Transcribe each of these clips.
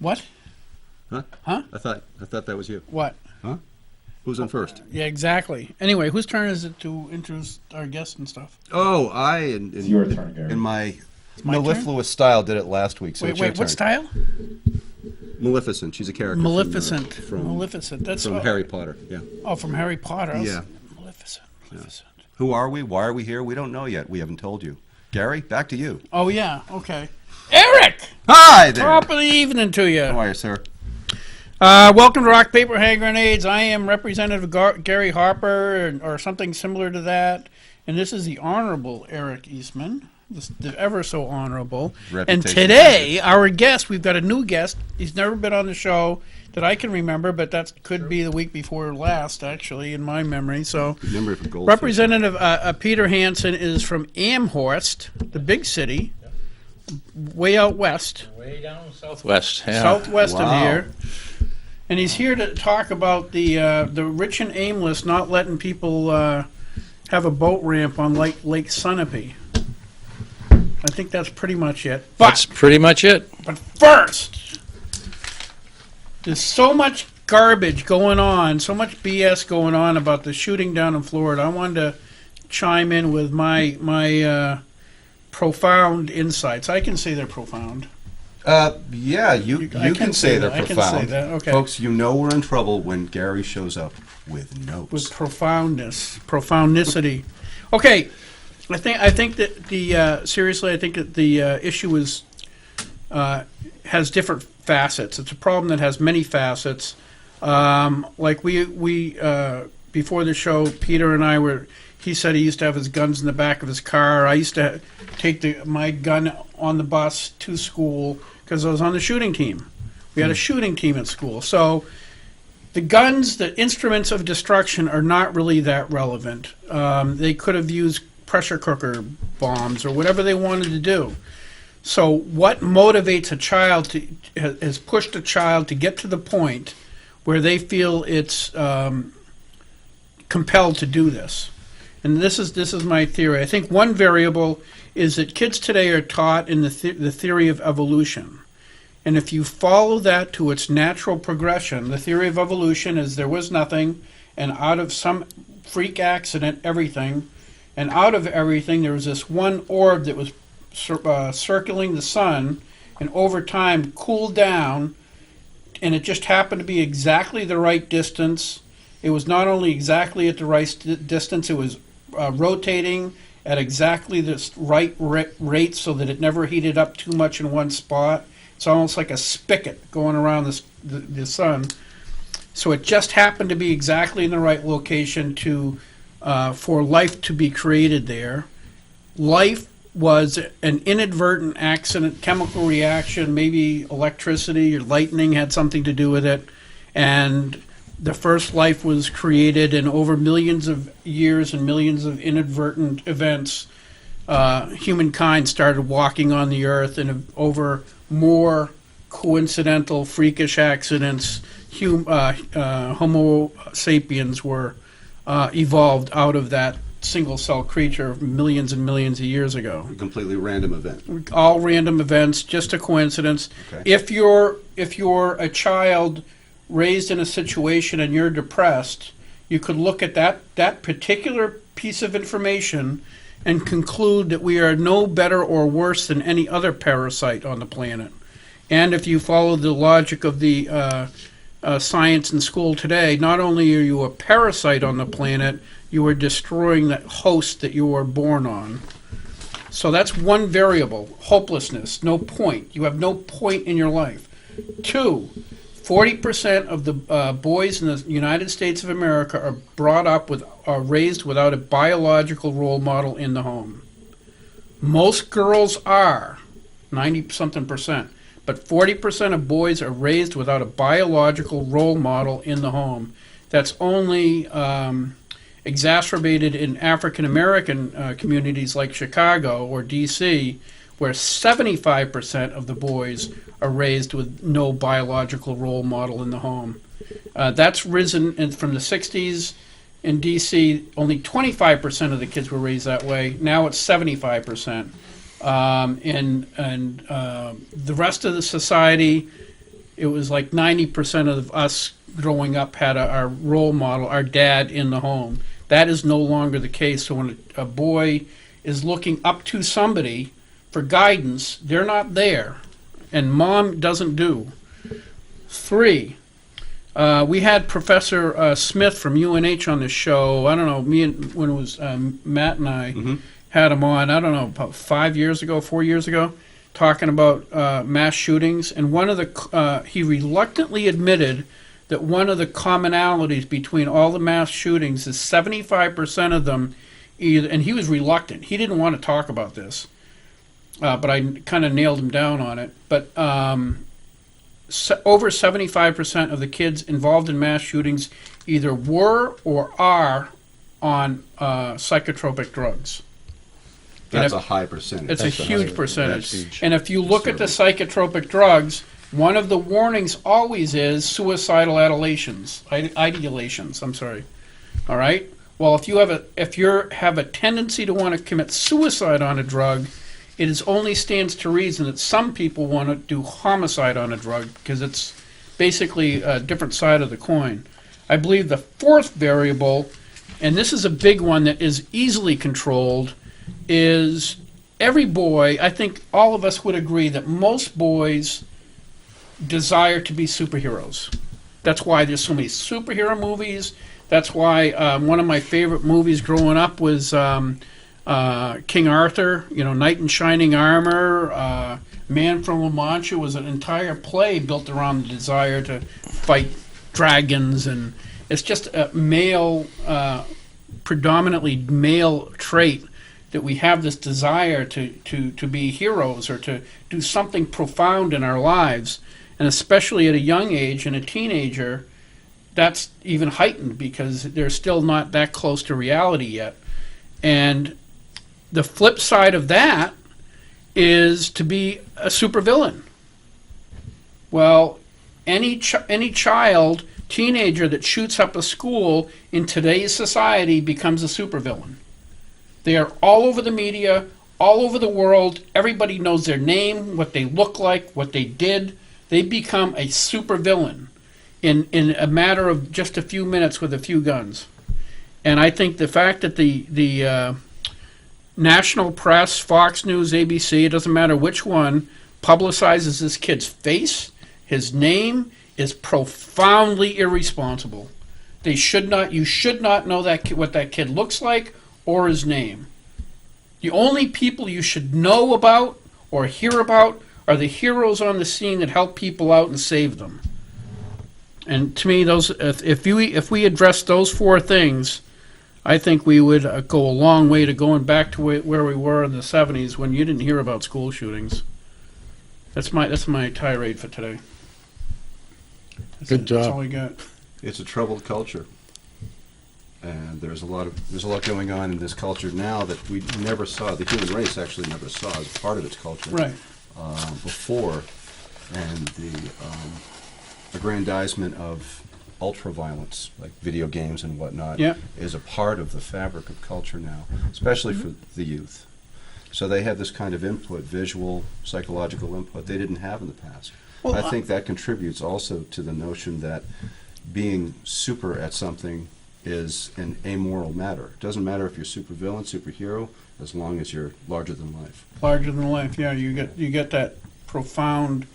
What? Huh? Huh? I thought that was you. What? Huh? Who's on first? Yeah, exactly. Anyway, whose turn is it to introduce our guests and stuff? Oh, It's your turn, Gary. In my my mellifluous style, did it last week. So it's your Wait, turn. what style? Maleficent. She's a character. Maleficent. From Maleficent. That's from Harry Potter. Yeah. Oh, from Harry Potter. Yeah. Maleficent. Maleficent. Who are we? Why are we here? We don't know yet. We haven't told you. Gary, back to you. Oh yeah. Okay. Eric. Hi there. Top of the evening to you. How are you, sir? Welcome to Rock, Paper, Hand Grenades. I am Representative Gary Harper, or something similar to that. And this is the Honorable Eric Eastman, the ever so honorable. And today, our guest, we've got a new guest. He's never been on the show that I can remember, but that could be the week before last, actually, in my memory. So, Representative Peter Hansen is from Amherst, the big city, way out west. Way down southwest. Yeah. Southwest of here. And he's here to talk about the rich and aimless not letting people have a boat ramp on Lake Sunapee. I think that's pretty much it. That's pretty much it. But first, there's so much garbage going on, so much BS going on about the shooting down in Florida. I wanted to chime in with my profound insights. I can say they're profound. Yeah, you can say they're profound. I can say that. Okay. Folks, you know we're in trouble when Gary shows up with notes. With profoundicity. Okay, I think that seriously, I think that the issue has different facets. It's a problem that has many facets. Like we before the show, Peter and I were. He said he used to have his guns in the back of his car. I used to take my gun on the bus to school because I was on the shooting team. We had a shooting team at school. So the guns, the instruments of destruction are not really that relevant. They could have used pressure cooker bombs or whatever they wanted to do. So what motivates a child has pushed a child to get to the point where they feel it's compelled to do this. And this is my theory. I think one variable is that kids today are taught in the theory of evolution. And if you follow that to its natural progression, the theory of evolution is there was nothing, and out of some freak accident, everything, and out of everything there was this one orb that was circling the sun, and over time cooled down, and it just happened to be exactly the right distance. It was not only exactly at the right distance, it was rotating at exactly the right rate so that it never heated up too much in one spot. It's almost like a spigot going around the sun. So it just happened to be exactly in the right location for life to be created there. Life was an inadvertent accident, chemical reaction, maybe electricity or lightning had something to do with it, and the first life was created, and over millions of years and millions of inadvertent events, humankind started walking on the earth, and over more coincidental, freakish accidents, Homo sapiens were evolved out of that single-cell creature millions and millions of years ago. A completely random event. All random events, just a coincidence. Okay. If you're a child raised in a situation and you're depressed, you could look at that particular piece of information and conclude that we are no better or worse than any other parasite on the planet. And if you follow the logic of the science in school today, not only are you a parasite on the planet, you are destroying that host that you were born on. So that's one variable, hopelessness, no point. You have no point in your life. 2, 40% of the boys in the United States of America are raised without a biological role model in the home. Most girls are, 90-something%, but 40% of boys are raised without a biological role model in the home. That's only exacerbated in African American communities like Chicago or D.C., where 75% of the boys are raised with no biological role model in the home. That's risen from the 60s in D.C. Only 25% of the kids were raised that way. Now it's 75%. And the rest of the society, it was like 90% of us growing up had our role model, our dad, in the home. That is no longer the case. So when a boy is looking up to somebody for guidance, they're not there, and mom doesn't do. 3, we had Professor Smith from UNH on the show. I don't know, when it was Matt and I had him on, I don't know, about 4 years ago, talking about mass shootings. And he reluctantly admitted that one of the commonalities between all the mass shootings is 75% of them either, and he was reluctant. He didn't want to talk about this, but I kind of nailed him down on it. But over 75% of the kids involved in mass shootings either were or are on psychotropic drugs. That's a high percentage. It's a huge percentage. That's huge. And if you look at the psychotropic drugs, one of the warnings always is suicidal ideations. I'm sorry. All right. Well, if you have a tendency to want to commit suicide on a drug, it only stands to reason that some people want to do homicide on a drug, because it's basically a different side of the coin. I believe the 4th variable, and this is a big one that is easily controlled, is every boy, I think all of us would agree that most boys desire to be superheroes. That's why there's so many superhero movies. That's why one of my favorite movies growing up was King Arthur, knight in shining armor. Man from La Mancha was an entire play built around the desire to fight dragons, and it's just a predominantly male trait that we have this desire to be heroes or to do something profound in our lives. And especially at a young age, and a teenager, that's even heightened because they're still not that close to reality yet. And the flip side of that is to be a supervillain. Well, any child, teenager that shoots up a school in today's society becomes a supervillain. They are all over the media, all over the world. Everybody knows their name, what they look like, what they did. They become a supervillain in a matter of just a few minutes with a few guns. And I think the fact that the national press, Fox News, ABC, it doesn't matter which one, publicizes this kid's face, his name, is profoundly irresponsible. You should not know what that kid looks like or his name. The only people you should know about or hear about are the heroes on the scene that help people out and save them. And to me, if we address those 4 things, I think we would go a long way to going back to where we were in the 70s when you didn't hear about school shootings. That's my tirade for today. Good job. That's all I got. It's a troubled culture, and there's a lot going on in this culture now that we never saw. The human race actually never saw as part of its culture. Right. Before, and the aggrandizement of ultra-violence, like video games and whatnot, is a part of the fabric of culture now, especially for the youth. So they have this kind of input, visual, psychological input they didn't have in the past. Well, I think that contributes also to the notion that being super at something is an amoral matter. It doesn't matter if you're supervillain, superhero, as long as you're larger than life. Larger than life, yeah. You get that profound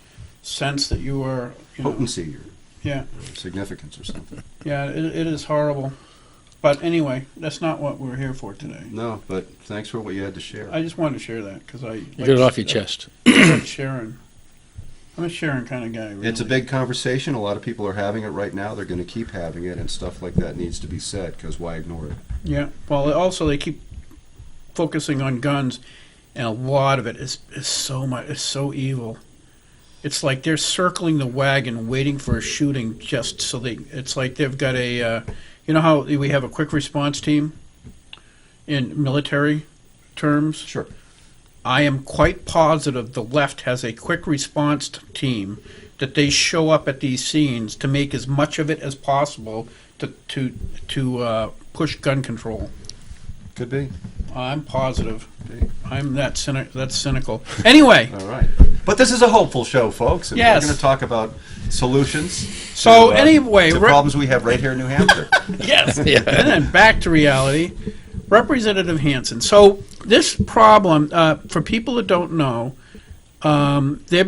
sense that you are potency, or significance, or something. Yeah, it is horrible. But anyway, that's not what we're here for today. No, but thanks for what you had to share. I just wanted to share that because you get it off your chest. Like sharing. I'm a sharing kind of guy. Really. It's a big conversation. A lot of people are having it right now. They're going to keep having it, and stuff like that needs to be said, because why ignore it? Yeah. Well, also they keep focusing on guns, and a lot of it is so evil. It's like they're circling the wagon, waiting for a shooting, just so it's like they've got a. You know how we have a quick response team in military terms? Sure. I am quite positive the left has a quick response team that they show up at these scenes to make as much of it as possible to push gun control. Could be. I'm positive. I'm that's cynical. Anyway. All right. But this is a hopeful show, folks. And yes. We're going to talk about solutions. So to, anyway, to problems we have right here in New Hampshire. Yes. And then back to reality. Representative Hansen. So this problem, for people that don't know, they've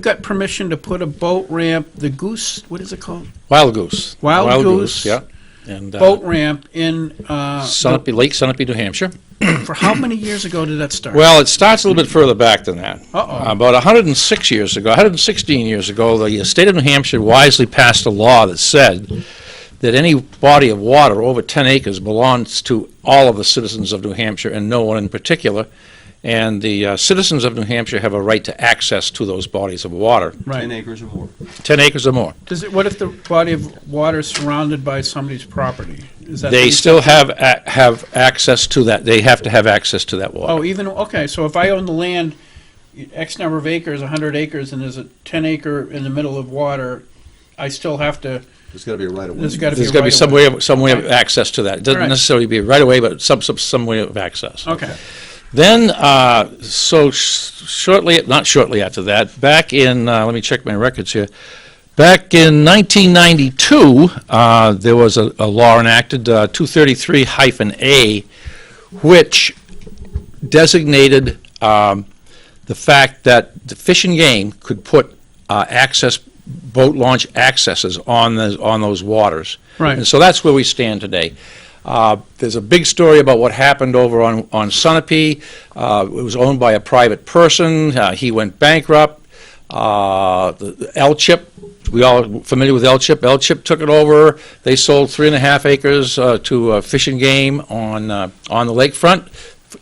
got permission to put a boat ramp, the Goose, what is it called? Wild Goose. Wild Goose. Yeah. And Boat ramp in Lake Sunapee, New Hampshire. for how many years ago did that start? Well, it starts a little bit further back than that. Uh-oh. About 116 years ago, the state of New Hampshire wisely passed a law that said that any body of water over 10 acres belongs to all of the citizens of New Hampshire and no one in particular. And the citizens of New Hampshire have a right to access to those bodies of water. Right. 10 acres or more. 10 acres or more. What if the body of water is surrounded by somebody's property? Is that They still have access to that. They have to have access to that water. Oh, okay. So if I own the land, X number of acres, 100 acres, and there's a 10 acre in the middle of water, I still have to. There's got to be a right of way. There's got to There's be got to be some way of Right. access to that. It doesn't Right. necessarily be right away, but some way of access. Okay. Then, not shortly after that, back in, let me check my records here. Back in 1992, there was a law enacted, 233-A, which designated the fact that the Fish and Game could put boat launch accesses on those waters. Right. And so that's where we stand today. There's a big story about what happened over on Sunapee. It was owned by a private person. He went bankrupt. The L-Chip, we all familiar with L-Chip. L-Chip took it over. They sold 3.5 acres to Fish and Game on the lakefront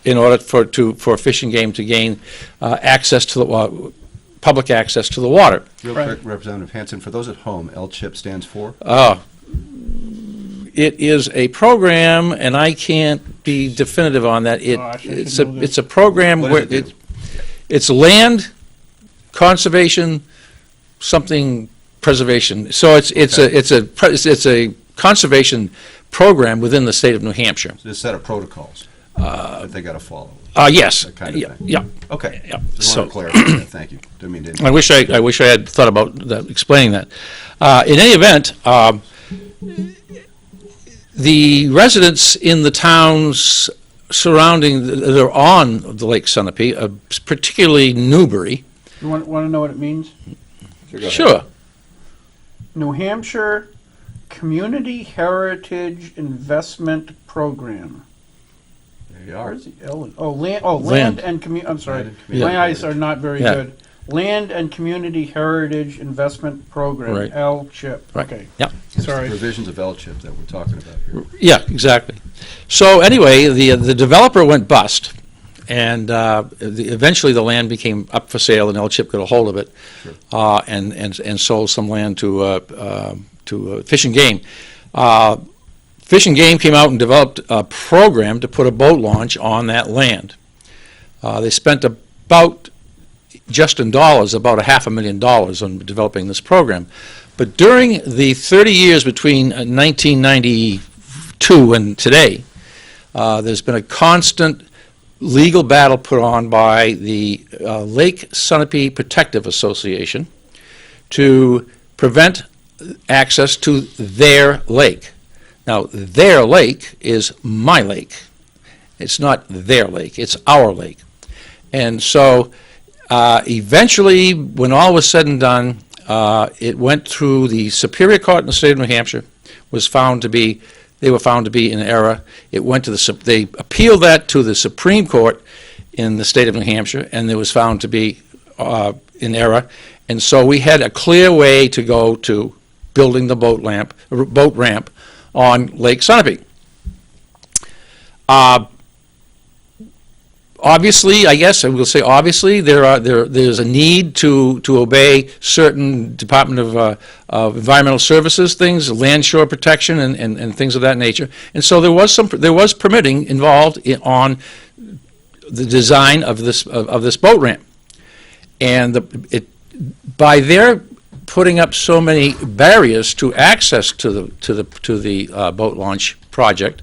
in order for Fish and Game to gain access to the public access to the water. Real Right. quick, Representative Hansen, for those at home, L-CHIP stands for? It is a program, and I can't be definitive on that. Gosh, I It's should know it's a program What where does it do? it's land conservation, something preservation. So it's a conservation program within the state of New Hampshire. It's a set of protocols that they got to follow. Yes. That kind of Yeah, thing. yeah. Okay. Yeah. Just So- want to clarify that. Thank you. Didn't mean to. I wish I had thought about that, explaining that. In any event, the residents in the towns surrounding that are on the Lake Sunapee, particularly Newbury. You want to know what it means? Sure. New Hampshire Community Heritage Investment Program. There you are. Where's the L? Land. Oh, Land. land and commu. I'm sorry, Land and community my eyes heritage. are not very Yeah. good. Land and Community Heritage Investment Program. Right. L-CHIP. Right. Okay. Yeah. It's Sorry. the provisions of L-CHIP that we're talking about here. Yeah, exactly. So anyway, the developer went bust, and eventually the land became up for sale, and L-Chip got a hold of it, Sure. and sold some land to Fish and Game. Fish and Game came out and developed a program to put a boat launch on that land. They spent just in dollars, about $500,000 on developing this program. But during the 30 years between 1992 and today, there's been a constant legal battle put on by the Lake Sunapee Protective Association to prevent access to their lake. Now, their lake is my lake. It's not their lake, it's our lake. And so eventually, when all was said and done, it went through the Superior Court in the state of New Hampshire, they were found to be in error. It went to they appealed that to the Supreme Court in the state of New Hampshire, and it was found to be in error. And so we had a clear way to go to building the boat ramp on Lake Sunapee. Obviously, I guess I will say obviously, there's a need to obey certain Department of Environmental Services things, land shore protection, and things of that nature. And so there was permitting involved on the design of this boat ramp. And by their putting up so many barriers to access to the boat launch project,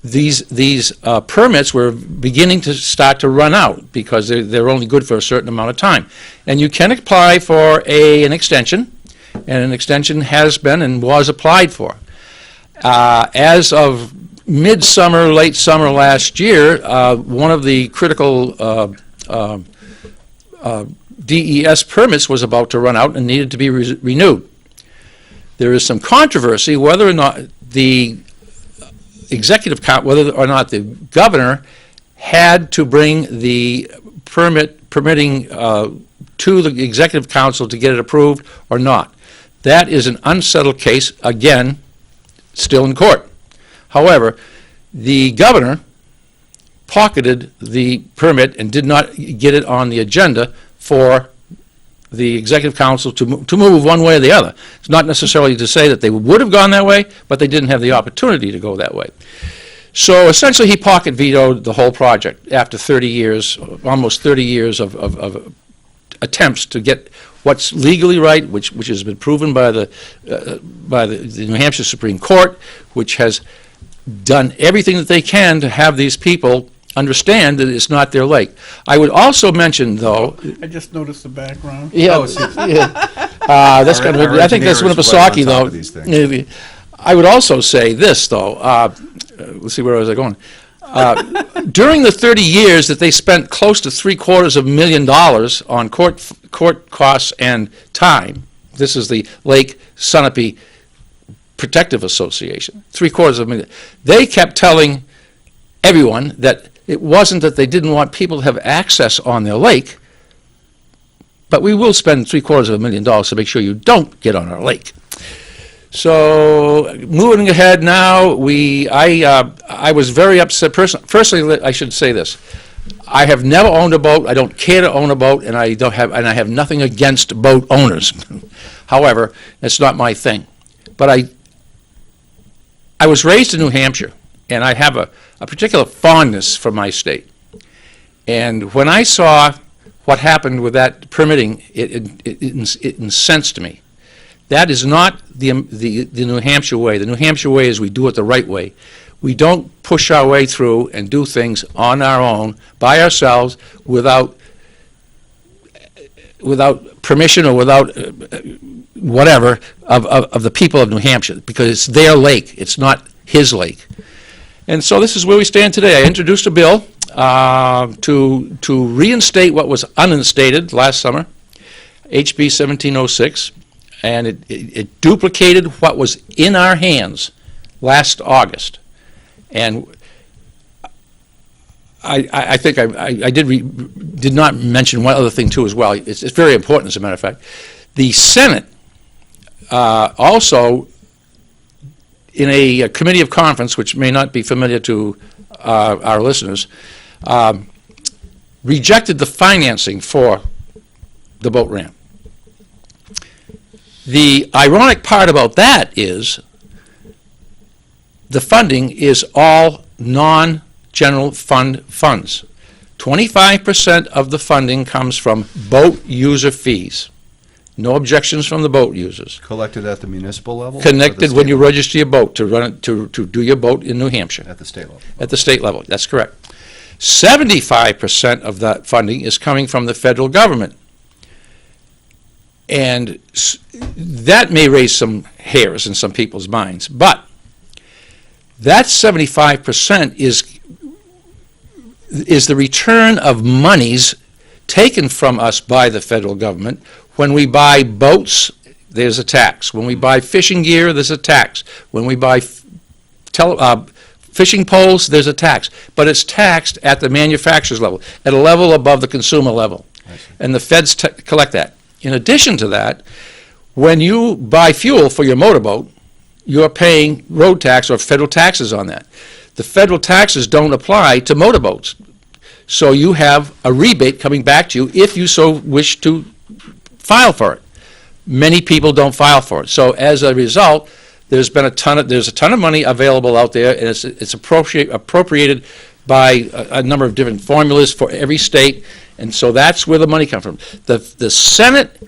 these permits were beginning to start to run out because they're only good for a certain amount of time. And you can apply for an extension, and an extension has been and was applied for. As of midsummer, late summer last year, one of the critical DES permits was about to run out and needed to be renewed. There is some controversy whether or not the whether or not the governor had to bring the permitting to the executive council to get it approved or not. That is an unsettled case, again, still in court. However, the governor pocketed the permit and did not get it on the agenda for the executive council to move one way or the other. It's not necessarily to say that they would have gone that way, but they didn't have the opportunity to go that way. So essentially he pocket vetoed the whole project after 30 years, almost 30 years of attempts to get what's legally right, which has been proven by the New Hampshire Supreme Court, which has done everything that they can to have these people understand that it's not their lake. I would also mention, though. I just noticed the background. Yeah, that's kind of. I think that's Winnipesaukee, though. I would also say this, though. Let's see, where was I going? During the 30 years that they spent close to $750,000 on court costs and time, this is the Lake Sunapee Protective Association, $750,000. They kept telling everyone that it wasn't that they didn't want people to have access on their lake, but we will spend $750,000 to make sure you don't get on our lake. So moving ahead now, I was very upset. Firstly, I should say this: I have never owned a boat. I don't care to own a boat, and I have nothing against boat owners. However, that's not my thing. But I was raised in New Hampshire, and I have a particular fondness for my state. And when I saw what happened with that permitting, it incensed me. That is not the New Hampshire way. The New Hampshire way is we do it the right way. We don't push our way through and do things on our own, by ourselves, without permission or without whatever of the people of New Hampshire, because it's their lake. It's not his lake. And so this is where we stand today. I introduced a bill to reinstate what was uninstated last summer, HB 1706, and it duplicated what was in our hands last August. And I think I did not mention one other thing too as well. It's very important, as a matter of fact. The Senate also, in a committee of conference, which may not be familiar to our listeners, rejected the financing for the boat ramp. The ironic part about that is the funding is all non-general fund funds. 25% of the funding comes from boat user fees. No objections from the boat users. Collected at the municipal level? Connected when you register your boat to run it, to do your boat in New Hampshire. At the state level? At the state level, that's correct. 75% of that funding is coming from the federal government. And that may raise some hairs in some people's minds, but that 75% is the return of monies taken from us by the federal government. When we buy boats, there's a tax. When we buy fishing gear, there's a tax. When we buy fishing poles, there's a tax. But it's taxed at the manufacturer's level, at a level above the consumer level. And the feds collect that. In addition to that, when you buy fuel for your motorboat, you're paying road tax or federal taxes on that. The federal taxes don't apply to motorboats. So you have a rebate coming back to you if you so wish to file for it. Many people don't file for it. So as a result, there's a ton of money available out there, and it's appropriated by a number of different formulas for every state, and so that's where the money comes from. The Senate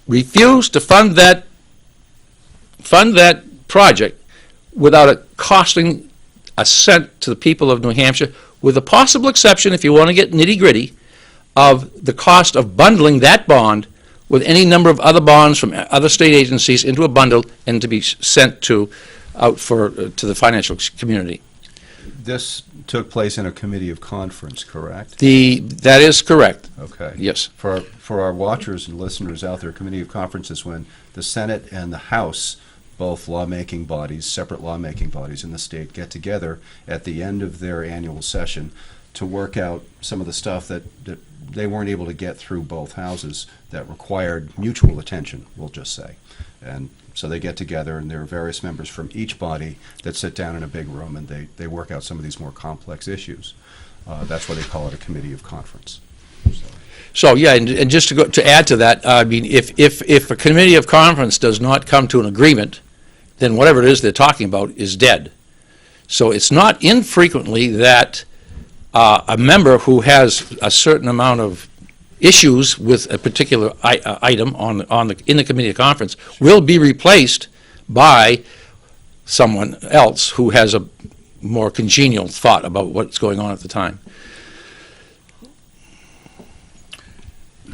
refused to fund that project without it costing are sent to the people of New Hampshire, with the possible exception, if you want to get nitty-gritty, of the cost of bundling that bond with any number of other bonds from other state agencies into a bundle and to be sent to the financial community. This took place in a committee of conference, correct? That is correct. Okay. Yes. For our watchers and listeners out there, committee of conference is when the Senate and the House, both lawmaking bodies, separate lawmaking bodies in the state, get together at the end of their annual session to work out some of the stuff that they weren't able to get through both houses that required mutual attention, we'll just say. And so they get together, and there are various members from each body that sit down in a big room, and they work out some of these more complex issues. That's why they call it a committee of conference. So yeah, and just to add to that, I mean, if a committee of conference does not come to an agreement, then whatever it is they're talking about is dead. So it's not infrequently that a member who has a certain amount of issues with a particular item in the committee of conference will be replaced by someone else who has a more congenial thought about what's going on at the time.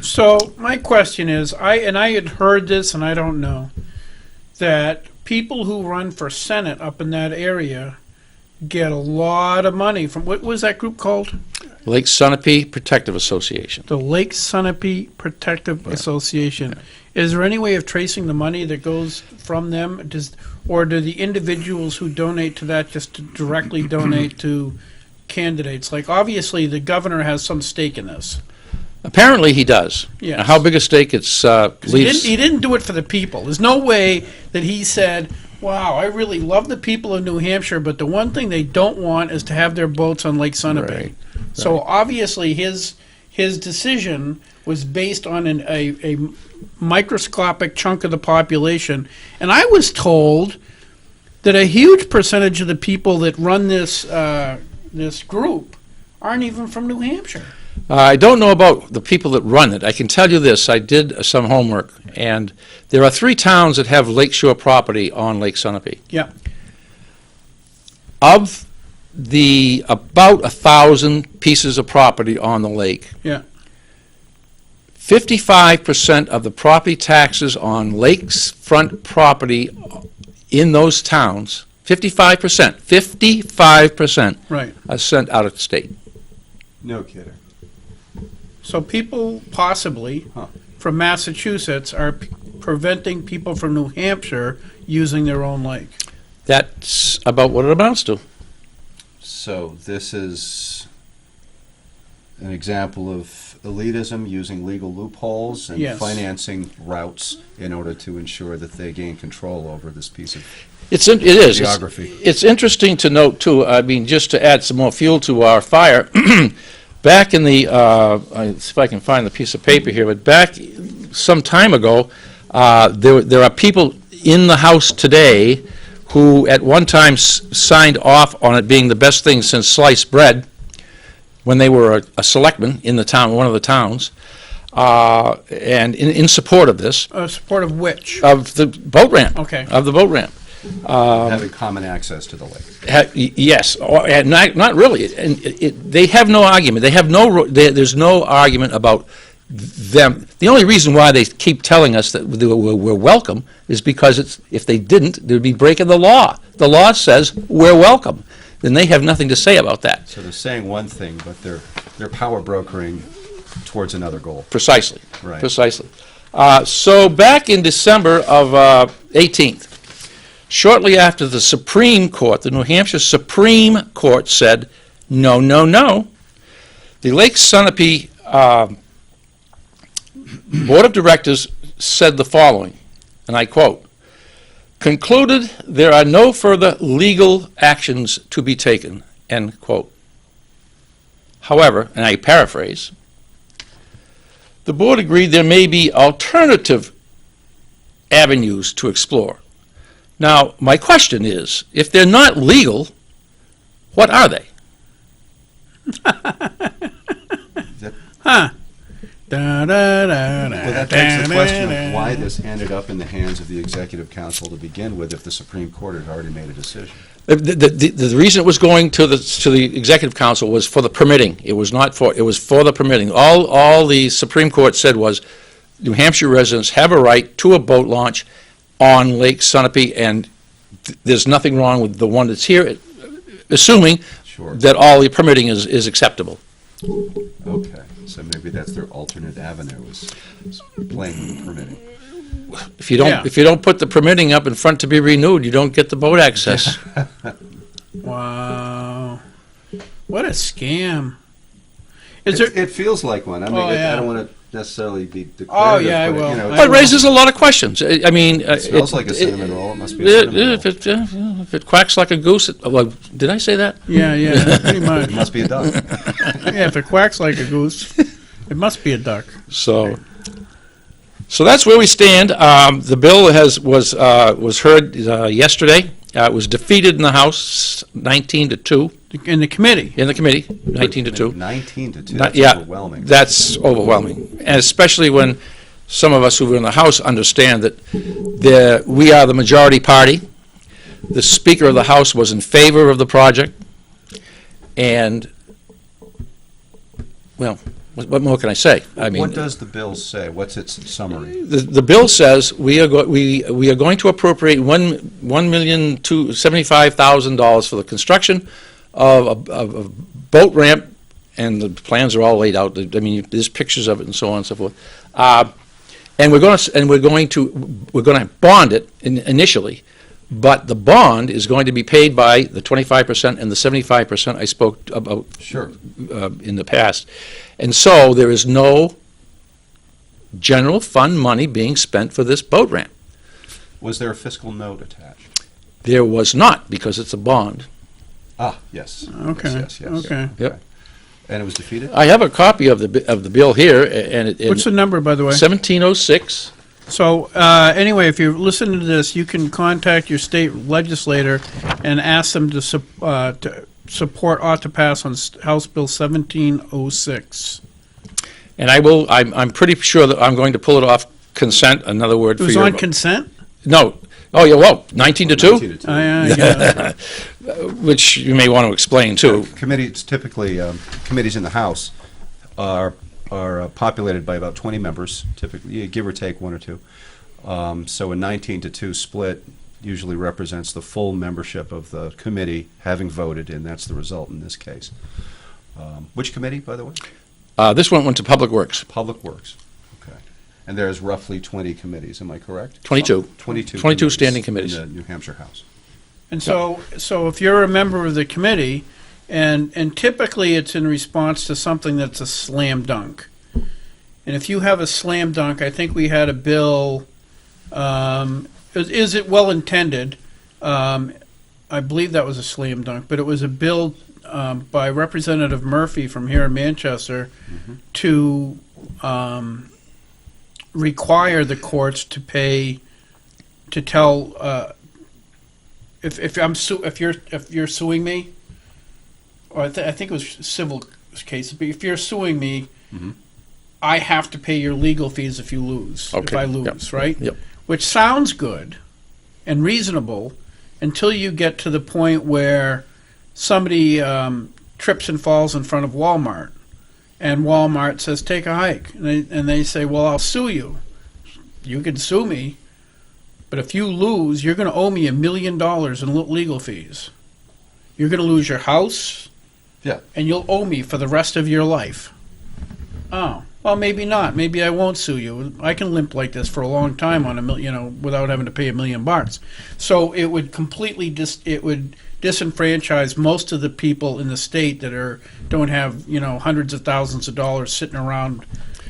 So my question is, I had heard this, and I don't know, that people who run for Senate up in that area get a lot of money from, what was that group called? Lake Sunapee Protective Association. The Lake Sunapee Protective Association. Is there any way of tracing the money that goes from them? Or do the individuals who donate to that just directly donate to candidates? Like, obviously, the governor has some stake in this. Apparently he does. Yes. Now, how big a stake it's leaves. He didn't do it for the people. There's no way that he said, wow, I really love the people of New Hampshire, but the one thing they don't want is to have their boats on Lake Sunapee. Right. So obviously his decision was based on a microscopic chunk of the population. And I was told that a huge percentage of the people that run this group aren't even from New Hampshire. I don't know about the people that run it. I can tell you this. I did some homework, and there are 3 towns that have lakeshore property on Lake Sunapee. Yeah. Of the about 1,000 pieces of property on the lake, Yeah. 55% of the property taxes on lakefront property in those towns, 55% Right. are sent out of state. No kidding. So people possibly from Massachusetts are preventing people from New Hampshire using their own lake. That's about what it amounts to. So this is an example of elitism using legal loopholes and Yes. financing routes in order to ensure that they gain control over this piece of It is. geography. It's interesting to note, too, I mean, just to add some more fuel to our fire, back in the, see if I can find the piece of paper here, but back some time ago, there are people in the House today who at one time signed off on it being the best thing since sliced bread when they were a selectman in the town, one of the towns, and in support of this. Support of which? Of the boat ramp. Okay. Of the boat ramp. Having common access to the lake. Yes, and not really. And they have no argument. They have there's no argument about them. The only reason why they keep telling us that we're welcome is because if they didn't, they'd be breaking the law. The law says we're welcome. Then they have nothing to say about that. So they're saying one thing, but they're power brokering towards another goal. Precisely. Right. Precisely. So back in December of 18th, shortly after the Supreme Court, the New Hampshire Supreme Court said, no, no, no. The Lake Sunapee Board of Directors said the following, and I quote, concluded there are no further legal actions to be taken, end quote. However, and I paraphrase, the board agreed there may be alternative avenues to explore. Now, my question is, if they're not legal, what are they? Da, da, da, da, Well, that begs the question da, of why da. this ended up in the hands of the Executive Council to begin with if the Supreme Court had already made a decision. The reason it was going to the Executive Council was for the permitting. It was not for, it was for the permitting. All the Supreme Court said was, New Hampshire residents have a right to a boat launch on Lake Sunapee, and there's nothing wrong with the one that's here, assuming Sure. that all the permitting is acceptable. Okay, so maybe that's their alternate avenue, is playing with the permitting. If you don't put the permitting up in front to be renewed, you don't get the boat access. Wow. What a scam. It feels like one. I mean, Oh, yeah. I don't want to necessarily be declarative. Oh, yeah, I but, will. You know, I But it raises a lot of questions. I mean, it smells like a cinnamon roll. It must be a cinnamon roll. if it quacks like a goose, well, did I say that? Yeah, pretty much. It must be a duck. Yeah, if it quacks like a goose, it must be a duck. So that's where we stand. The bill was heard yesterday. It was defeated in the House, 19-2, In the committee. in the committee, 19-2. 19-2. Not- That's yeah, overwhelming. That's overwhelming, and especially when some of us who are in the House understand that we are the majority party. The Speaker of the House was in favor of the project, and, well, what more can I say? I mean, What does the bill say? What's its summary? the bill says we are going to appropriate $1,075,000 for the construction of a boat ramp, and the plans are all laid out. I mean, there's pictures of it and so on and so forth. And we're going to bond it initially, but the bond is going to be paid by the 25% and the 75% I spoke about Sure. in the past. And so there is no general fund money being spent for this boat ramp. Was there a fiscal note attached? There was not, because it's a bond. Ah, yes. Okay, Yes, yes, yes. okay. Yep. And it was defeated? I have a copy of the bill here, and it. What's the number, by the way? 1706. So, anyway, if you're listening to this, you can contact your state legislator and ask them to support ought to pass on House Bill 1706. And I'm pretty sure that I'm going to pull it off consent, another word It for was your. on consent? No. Oh, yeah, well, 19-2, 19-2. I get it. which you may want to explain, too. Committees, typically, committees in the House are populated by about 20 members, typically, give or take one or two. So a 19-2 split usually represents the full membership of the committee having voted, and that's the result in this case. Which committee, by the way? This one went to Public Works. Public Works. Okay. And there's roughly 20 committees, am I correct? 22. 22. 22 standing committees. In the New Hampshire House. And so if you're a member of the committee, and typically it's in response to something that's a slam dunk. And if you have a slam dunk, I think we had a bill, is it well intended? I believe that was a slam dunk, but it was a bill by Representative Murphy from here in Manchester to require the courts to pay, to tell, if you're suing me, or I think it was civil case, but if you're suing me, I have to pay your legal fees if you lose, if Okay. I lose, Yep. right? Yep. Which sounds good and reasonable until you get to the point where somebody trips and falls in front of Walmart, and Walmart says, take a hike. And they say, well, I'll sue you. You can sue me, but if you lose, you're going to owe me $1 million in legal fees. You're going to lose your house, Yeah. and you'll owe me for the rest of your life. Oh, well, maybe not. Maybe I won't sue you. I can limp like this for a long time on without having to pay $1 million. So it would completely disenfranchise most of the people in the state that don't have hundreds of thousands of dollars sitting around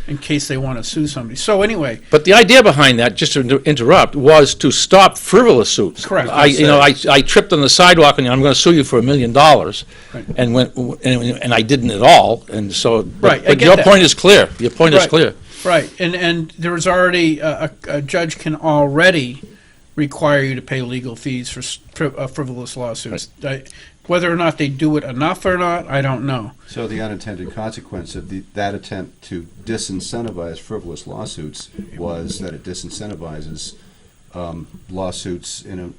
in case they want to sue somebody. So anyway, But the idea behind that, just to interrupt, was to stop frivolous suits. Correct. I tripped on the sidewalk and I'm going to sue you for $1 million, and I didn't at all. And so, Right, I but get your that. point is clear. Your point is Right. clear. right, and there was already a judge can already require you to pay legal fees for frivolous lawsuits. Whether or not they do it enough or not, I don't know. So the unintended consequence of that attempt to disincentivize frivolous lawsuits was that it disincentivizes lawsuits in a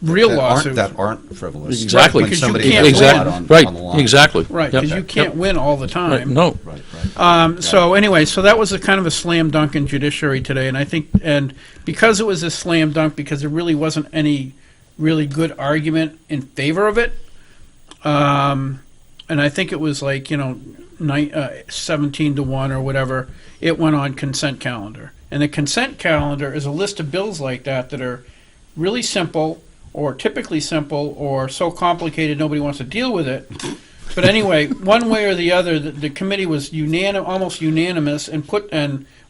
Real lawsuits. that aren't frivolous. Exactly. When Because you somebody can't has a win. lot on Right, the line. exactly. Right, Yep. because you can't win all the time. Right, no. Right. So anyway, so that was a kind of a slam dunk in judiciary today, and I think, and because it was a slam dunk, because there really wasn't any really good argument in favor of it, and I think it was like 17-1 or whatever, it went on consent calendar, and the consent calendar is a list of bills like that are really simple, or typically simple, or so complicated nobody wants to deal with it. But anyway, one way or the other, the committee was almost unanimous and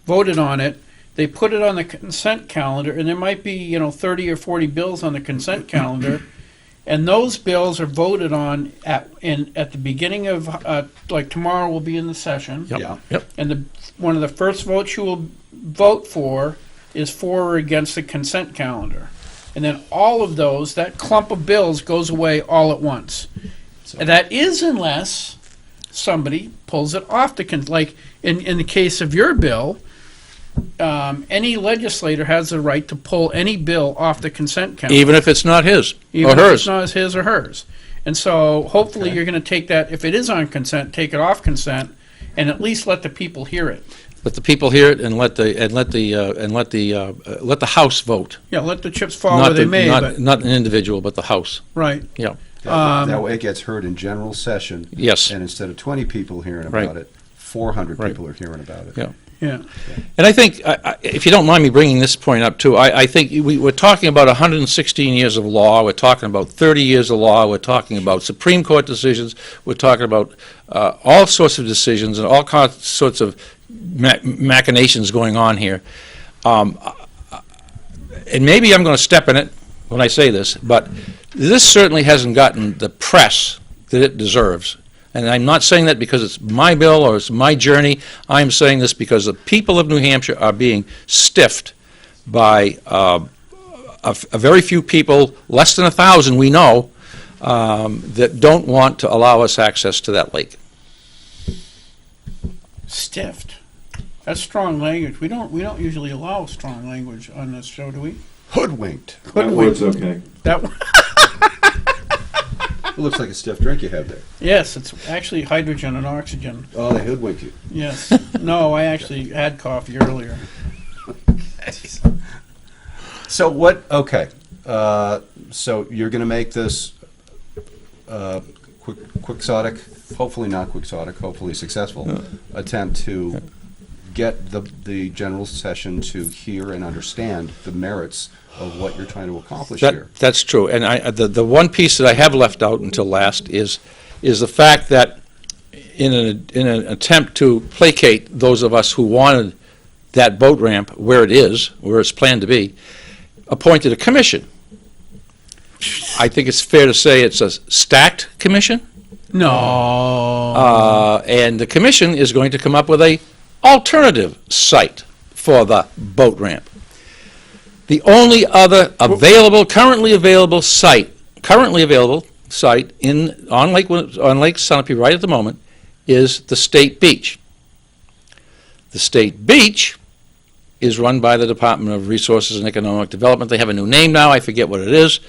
voted on it. They put it on the consent calendar, and there might be 30 or 40 bills on the consent calendar, and those bills are voted on at the beginning of like tomorrow will be in the session. Yep. Yeah. Yep. And one of the first votes you will vote for is for or against the consent calendar. And then all of those, that clump of bills goes away all at once. And that is unless somebody pulls it off like in the case of your bill, any legislator has the right to pull any bill off the consent calendar. Even if it's not his Even or if hers. it's not his or hers. And so hopefully Okay. you're going to take that, if it is on consent, take it off consent, and at least let the people hear it. Let the people hear it and let the House vote. Yeah, let the chips fall where they may, but, not an individual, but the House. right. Yeah. That way it gets heard in general session. Yes. And instead of 20 people hearing Right. about it, 400 Right. people are hearing about it. Yeah. Yeah. And I think, if you don't mind me bringing this point up too, I think we're talking about 116 years of law, we're talking about 30 years of law, we're talking about Supreme Court decisions, we're talking about all sorts of decisions and all sorts of machinations going on here. And maybe I'm going to step in it when I say this, but this certainly hasn't gotten the press that it deserves. And I'm not saying that because it's my bill or it's my journey. I'm saying this because the people of New Hampshire are being stiffed by a very few people, less than 1,000 we know, that don't want to allow us access to that lake. Stiffed. That's strong language. We don't usually allow strong language on this show, do we? Hoodwinked. That word's okay. That It looks like a stiff drink you have there. yes, it's actually hydrogen and oxygen. Oh, they hoodwinked you. Yes. No, I actually had coffee earlier. So what, okay, so you're going to make this quixotic, hopefully not quixotic, hopefully successful, attempt to get the general session to hear and understand the merits of what you're trying to accomplish here. That's true. And the one piece that I have left out until last is the fact that in an attempt to placate those of us who wanted that boat ramp where it's planned to be, appointed a commission. I think it's fair to say it's a stacked commission. No. And the commission is going to come up with a alternative site for the boat ramp. The only other currently available site on Lake Sunapee right at the moment is the State Beach. The State Beach is run by the Department of Resources and Economic Development. They have a new name now. I forget what it is.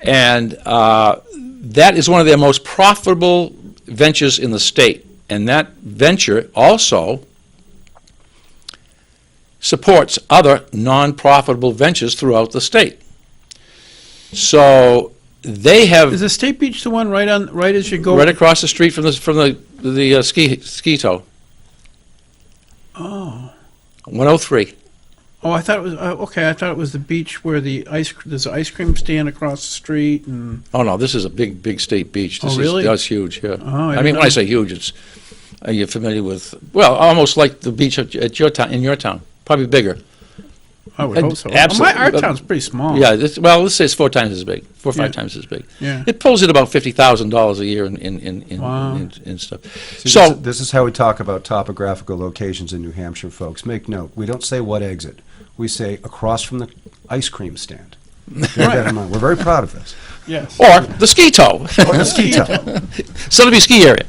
And that is one of their most profitable ventures in the state. And that venture also supports other non-profitable ventures throughout the state. So they have Is the State Beach the one right as you go? right across the street from the ski tow. Oh. 103. Oh, I thought it was okay. I thought it was the beach where there's an ice cream stand across the street, and Oh no, this is a big state beach. This Oh, really? That's huge. Yeah. Oh, I I didn't mean, when know. I say huge, it's are you familiar with? Well, almost like the beach at your town, in your town, probably bigger. I would hope so. Absolutely. Our town's pretty small. Yeah. Let's say it's 4 times as big, 4 or 5 Yeah. times as big. Yeah. It pulls in about $50,000 a year in Wow. stuff. See, So this is how we talk about topographical locations in New Hampshire, folks. Make note, we don't say what exit. We say across from the ice cream stand. Bear that in mind. We're very proud of this. Yes. Or the ski tow. Or the ski tow. Sunapee ski area.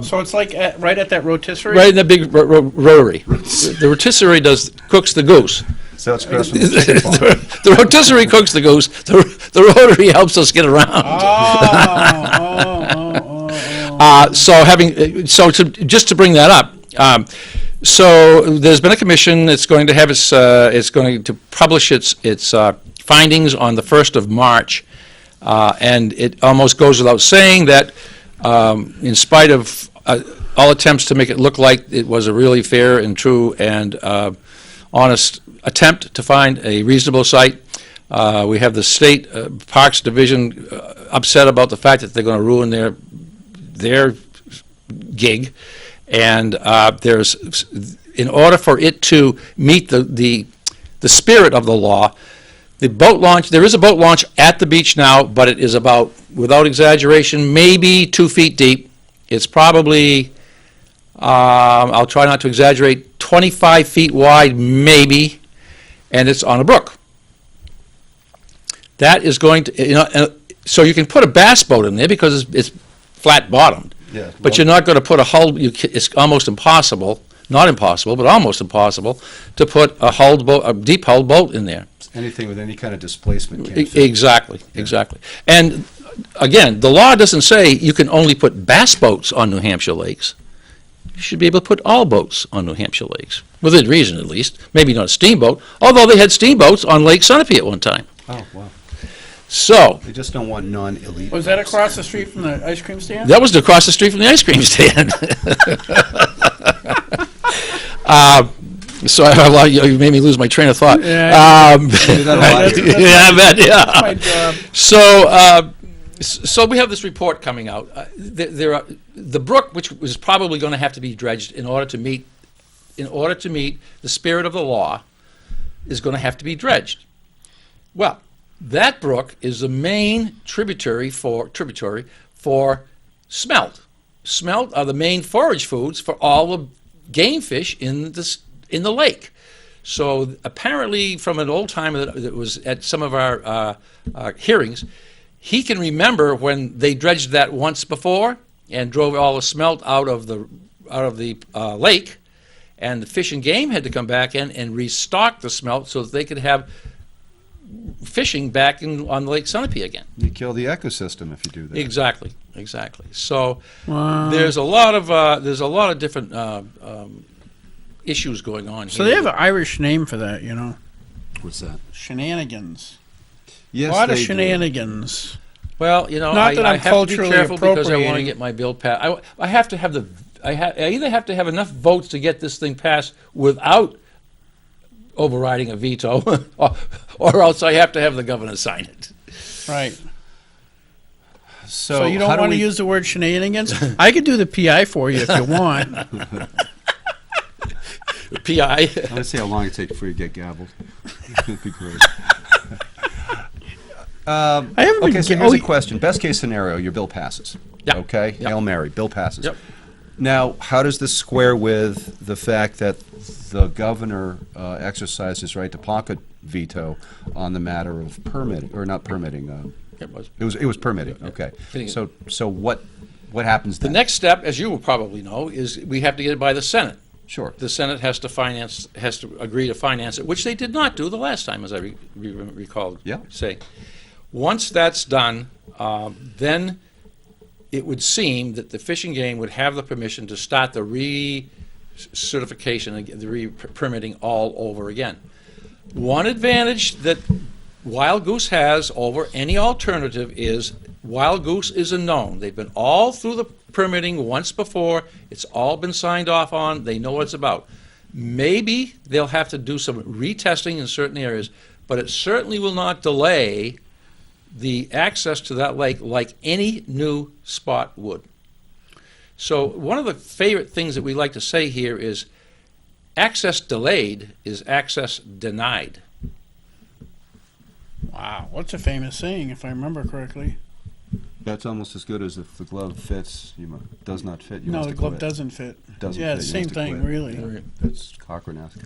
So it's like right at that rotisserie? Right in the big rotary. The rotisserie cooks the goose. So it's across from the chicken farm. The rotisserie cooks the goose. The rotary helps us get around. Just to bring that up, so there's been a commission that's going to have it's going to publish its findings on the 1st of March, and it almost goes without saying that in spite of all attempts to make it look like it was a really fair and true and honest attempt to find a reasonable site, we have the State Parks Division upset about the fact that they're going to ruin their gig, and in order for it to meet the spirit of the law, there is a boat launch at the beach now, but it is about, without exaggeration, maybe 2 feet deep. It's probably, I'll try not to exaggerate, 25 feet wide, maybe, and it's on a brook. That is going to, so you can put a bass boat in there because it's flat bottomed. Yeah, But you're not going to put a hull, it's almost impossible, not impossible, but almost impossible, to put a deep hulled boat in there. Anything with any kind of displacement can't fit. Exactly. And again, the law doesn't say you can only put bass boats on New Hampshire lakes. You should be able to put all boats on New Hampshire lakes, within reason at least. Maybe not a steamboat, although they had steamboats on Lake Sunapee at one time. Oh, wow. So They just don't want non-elite. Was that across the street from the ice cream stand? that was across the street from the ice cream stand. So you made me lose my train of thought. Yeah, You do that a lot. Yeah, I bet, yeah. my job. So we have this report coming out. The brook, which was probably going to have to be dredged in order to meet the spirit of the law, is going to have to be dredged. Well, that brook is the main tributary for smelt. Smelt are the main forage foods for all the game fish in the lake. So apparently, from an old timer that was at some of our hearings, he can remember when they dredged that once before and drove all the smelt out of the lake, and the Fish and Game had to come back in and restock the smelt so that they could have fishing back on Lake Sunapee again. You kill the ecosystem if you do that. Exactly. So Wow. there's a lot of different issues going on So here. they have an Irish name for that, What's that? Shenanigans. Yes, A lot of they do. shenanigans. Well, Not that I I'm have to be culturally careful because I want to appropriating. get my bill passed. I have to have I either have to have enough votes to get this thing passed without overriding a veto, or else I have to have the governor sign it. Right. So, So you how don't do want to we- use the word shenanigans? I could do the PI for you if you want. PI. I want to see how long it takes before you get gavelled. That'd be great. I haven't been Okay, so ga- here's oh, a question. Best case scenario, your bill passes. Yep. Okay? Yep. Hail Mary, bill passes. Yep. Now, how does this square with the fact that the governor exercised his right to pocket veto on the matter of permitting, or not permitting? It was. It was permitting. Okay. So what happens The then? next step, as you will probably know, is we have to get it by the Senate. Sure. The Senate has to agree to finance it, which they did not do the last time, as I recall Yeah. saying. Once that's done, then it would seem that the Fish and Game would have the permission to start the re-certification, the re-permitting all over again. One advantage that Wild Goose has over any alternative is Wild Goose is a known. They've been all through the permitting once before. It's all been signed off on. They know what it's about. Maybe they'll have to do some retesting in certain areas, but it certainly will not delay the access to that lake like any new spot would. So one of the favorite things that we like to say here is access delayed is access denied. Wow, what's a famous saying, if I remember correctly? That's almost as good as if the glove fits, does not fit, you No, must the have glove quit. doesn't fit. Doesn't Yeah, fit, you same must have thing, quit. really. Yeah, that's Cochrane-esque.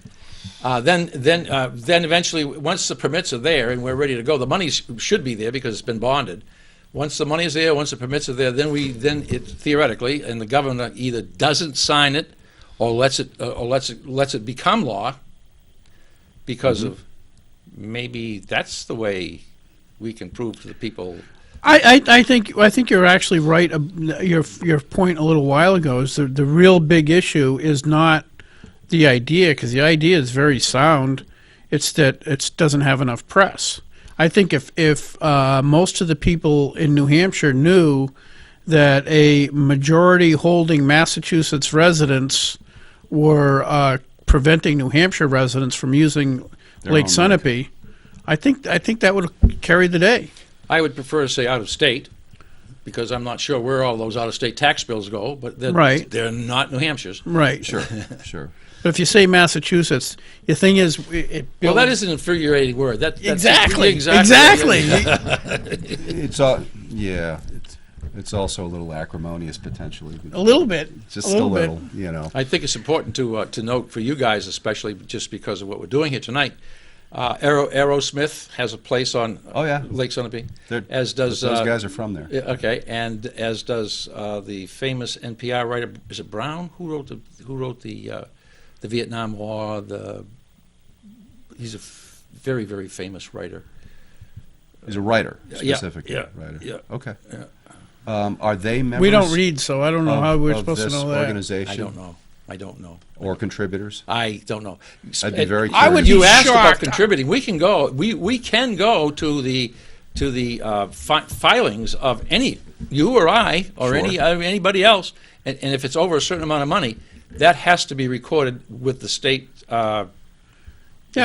Then eventually, once the permits are there and we're ready to go, the money should be there because it's been bonded. Once the money is there, once the permits are there, then it theoretically, and the governor either doesn't sign it or lets it become law because of maybe that's the way we can prove to the people. I think you're actually right. Your point a little while ago is the real big issue is not the idea, because the idea is very sound. It's that it doesn't have enough press. I think if most of the people in New Hampshire knew that a majority holding Massachusetts residents were preventing New Hampshire residents from using Lake Sunapee, I think that would carry the day. I would prefer to say out of state, because I'm not sure where all those out of state tax bills go, but they're not New Hampshire's. Right. Sure, sure. But if you say Massachusetts, the thing is, Well, that is an infuriating word. That's exactly. It's all, yeah. It's also a little acrimonious potentially. A little bit. Just a little bit. You know. I think it's important to note for you guys, especially just because of what we're doing here tonight. Aerosmith has a place on Lake Sunapee, as does those guys are from there. Okay, and as does the famous NPR writer. Is it Brown? Who wrote the Vietnam War? He's a very, very famous writer. He's a writer, specifically. Yeah. Writer. Yeah. Okay. Yeah. Are they members? We don't read, so I don't know how we're of supposed to this know that. organization? I don't know. Or contributors? I don't know. I'd be very curious. I would You be asked about shocked. contributing. We can go. We can go to the filings of you or I or Sure. anybody else, and if it's over a certain amount of money, that has to be recorded with the state. Yeah,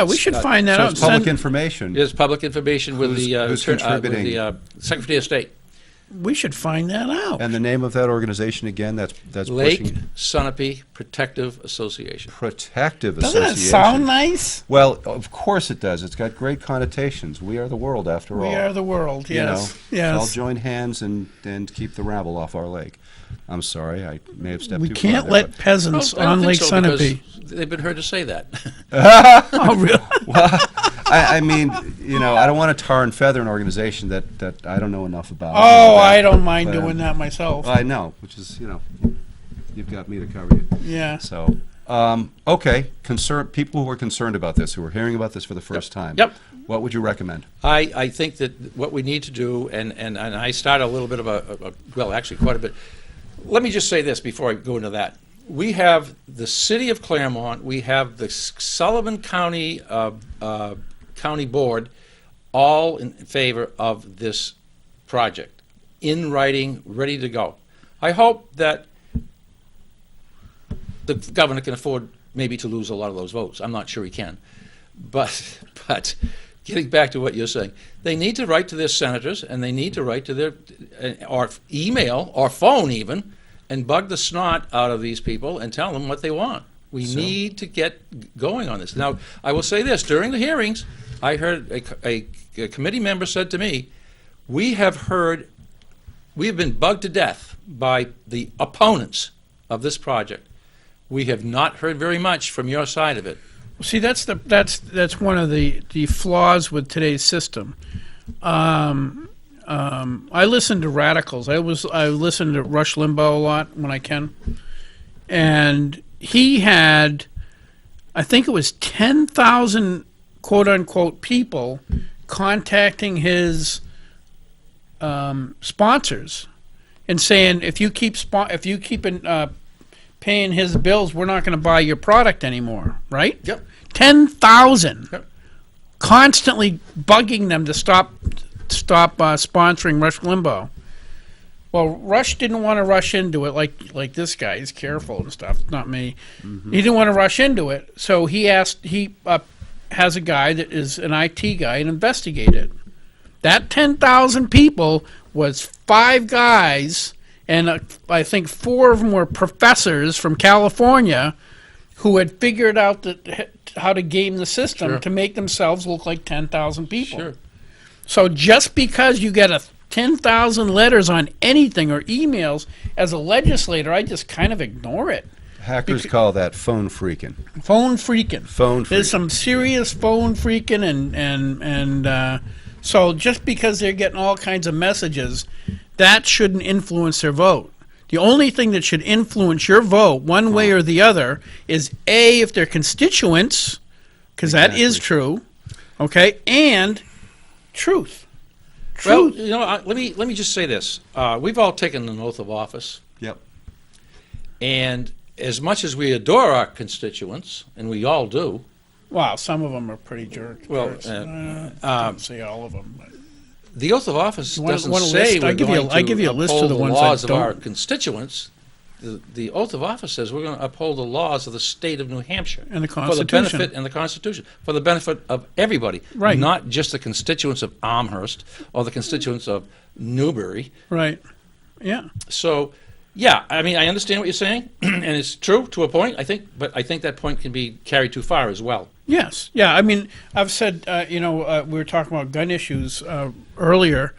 we should find that So out. it's public Send- information. There's public information with Who's contributing? with the Secretary of State. We should find that out. And the name of that organization again? That's Lake pushing Sunapee Protective Association. Protective Doesn't Association. it sound nice? Well, of course it does. It's got great connotations. We are the world, after all. We are the world. You know, Yes. So I'll Yes. join hands and keep the rabble off our lake. I'm sorry, I may have stepped We too can't far let there, peasants Well, I don't on think Lake so, because Sunapee. they've been heard to say that. Oh, really? I mean, I don't want to tar and feather an organization that I don't know enough about. Oh, I don't mind But, doing that myself. I know, which is, you've got me to cover you. Yeah. So, okay, people who are concerned about this, who are hearing about this for the first time. Yep. What would you recommend? I think that what we need to do, and I started a little bit of well, actually quite a bit. Let me just say this before I go into that. We have the city of Claremont, we have the Sullivan County County Board, all in favor of this project, in writing, ready to go. I hope that the governor can afford maybe to lose a lot of those votes. I'm not sure he can. But getting back to what you're saying, they need to write to their senators, and they need to write to their, or email, or phone even, and bug the snot out of these people and tell them what they want. We need to get going on this. Now, I will say this, during the hearings, I heard a committee member said to me, we have been bugged to death by the opponents of this project. We have not heard very much from your side of it. See, that's one of the flaws with today's system. I listen to radicals. I listen to Rush Limbaugh a lot when I can, and he had, I think it was 10,000 quote unquote people contacting his sponsors and saying, if you keep paying his bills, we're not going to buy your product anymore, right? Yep. 10,000. Yep. Constantly bugging them to stop sponsoring Rush Limbaugh. Well, Rush didn't want to rush into it like this guy. He's careful and stuff. Not me. Mm-hmm. He didn't want to rush into it, so he has a guy that is an IT guy and investigate it. That 10,000 people was 5 guys, and I think 4 of them were professors from California who had figured out how to game the system to make themselves look like 10,000 people. Sure. So just because you get 10,000 letters on anything or emails, as a legislator, I just kind of ignore it. Hackers call that phone freaking. Phone freaking. Phone freaking. There's some serious phone freaking, and so just because they're getting all kinds of messages, that shouldn't influence their vote. The only thing that should influence your vote, one way or the other, is A, if they're constituents, because that is true, okay, and truth. Well, Truth. let me just say this. We've all taken an oath of office, Yep. and as much as we adore our constituents, and we all do, Wow, some of them are pretty jerks. Well, don't say all of them. But. the oath of office Want doesn't a say list? we're I'll give you a- going I'll give you a to list of uphold the the ones that laws of our don't. constituents. The oath of office says we're going to uphold the laws of the state of New Hampshire. And the For the Constitution. benefit, and the Constitution. For the benefit of everybody. Right. Not just the constituents of Amherst or the constituents of Newbury. Right. Yeah. So, yeah, I mean, I understand what you're saying, and it's true to a point, I think, but I think that point can be carried too far as well. Yes. Yeah. I mean, I've said, we were talking about gun issues earlier,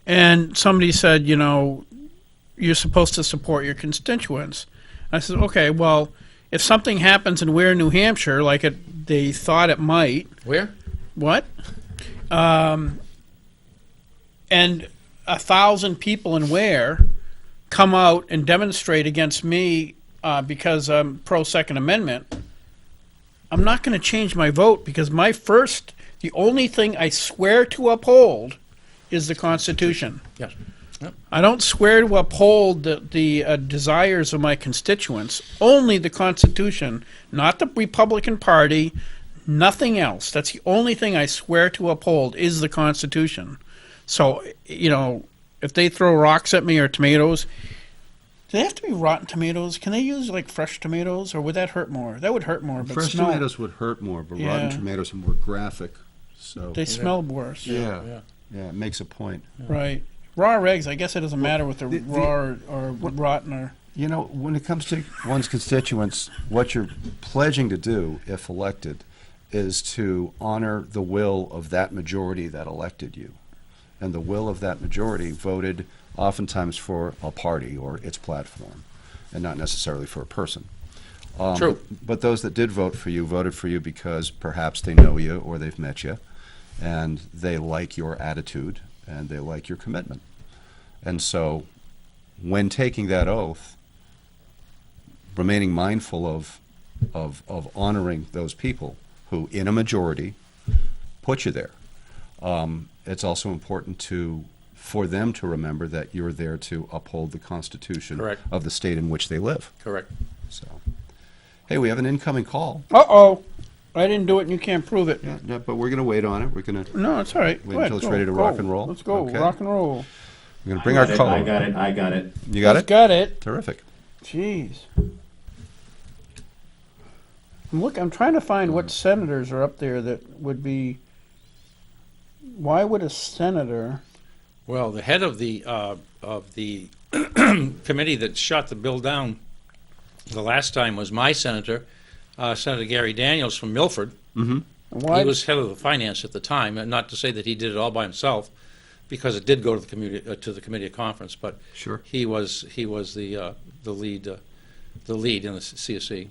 and somebody said, you're supposed to support your constituents. I said, okay, well, if something happens in Ware, New Hampshire, like they thought it might. Where? What? And 1,000 people in Ware come out and demonstrate against me because I'm pro-Second Amendment, I'm not going to change my vote because the only thing I swear to uphold is the Constitution. Yes. Yep. I don't swear to uphold the desires of my constituents, only the Constitution, not the Republican Party, nothing else. That's the only thing I swear to uphold is the Constitution. So, if they throw rocks at me or tomatoes, do they have to be rotten tomatoes? Can they use like fresh tomatoes, or would that hurt more? That would hurt more. But Fresh tomatoes would hurt more, but rotten Yeah. tomatoes are more graphic. So they smell worse. yeah, Yeah. yeah, it makes a point. Right. Raw eggs, I guess it doesn't matter with the raw or rotten or. When it comes to one's constituents, what you're pledging to do, if elected, is to honor the will of that majority that elected you. And the will of that majority voted oftentimes for a party or its platform, and not necessarily for a person. True. But those that did vote for you voted for you because perhaps they know you or they've met you, and they like your attitude and they like your commitment. And so when taking that oath, remaining mindful of honoring those people who, in a majority, put you there. It's also important for them to remember that you're there to uphold the Constitution Correct. of the state in which they live. Correct. So, hey, we have an incoming call. Uh-oh. I didn't do it and you can't prove it. Yeah, but we're going to wait on it. We're going to No, it's all right. Wait Go ahead, until it's go, ready to go. rock and roll? Let's go. Okay. Rock and roll. we're going to bring our caller. I got it. You got He's it? got it. Terrific. Jeez. I'm trying to find what senators are up there that would be. Why would a senator? Well, the head of the committee that shot the bill down the last time was my senator, Senator Gary Daniels from Milford. Mm-hmm. Why? He was head of the finance at the time, and not to say that he did it all by himself, because it did go to the committee of conference. But Sure. he was the lead in the CSC.